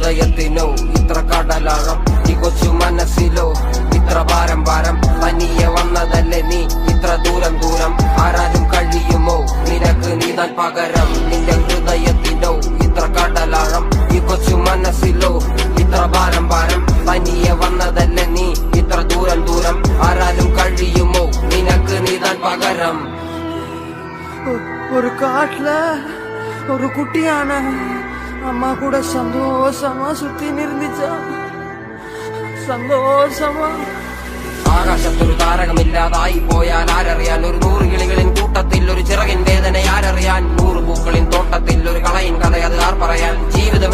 ഹൃദയത്തിനോ ഇത്ര കടലാഴം, ഈ കൊച്ചു മനസ്സിലോ ഇത്ര ഭാരം ഭാരം. തനിയെ വന്നതല്ലേ നീ ഇത്ര ദൂരം ദൂരം, ആരാലും കഴിയുമോ നിനക്ക് നീതാൻ പകരം. നിന്റെ ഹൃദയത്തിനോ ഇത്ര കടലാഴം, ഈ കൊച്ചു മനസ്സിലോ ഇത്ര ഭാരം ഭാരം. തനിയെ വന്നതല്ലേ നീ ഇത്ര ദൂരം ദൂരം, ആരാലും കഴിയുമോ നിനക്ക് നീതാൻ പകരം. ஒரு காட்டுல ஒரு குட்டியான அம்மா கூட சந்தோஷமா சுத்தி இருந்துச்சா, സന്തോഷമാ. ആകാശത്തൊരു താരകമില്ലാതായി പോയാൽ ആരറിയാൻ, ഒരു 100 കിളികളിൻ കൂട്ടത്തിൽ ഒരു ചിറകിൻ വേദന ആരറിയാൻ, 100 പൂക്കളിൻ തോട്ടത്തിൽ ഒരു കളയിൻ കഥ അത് ആർ പറയാൻ. ജീവിതം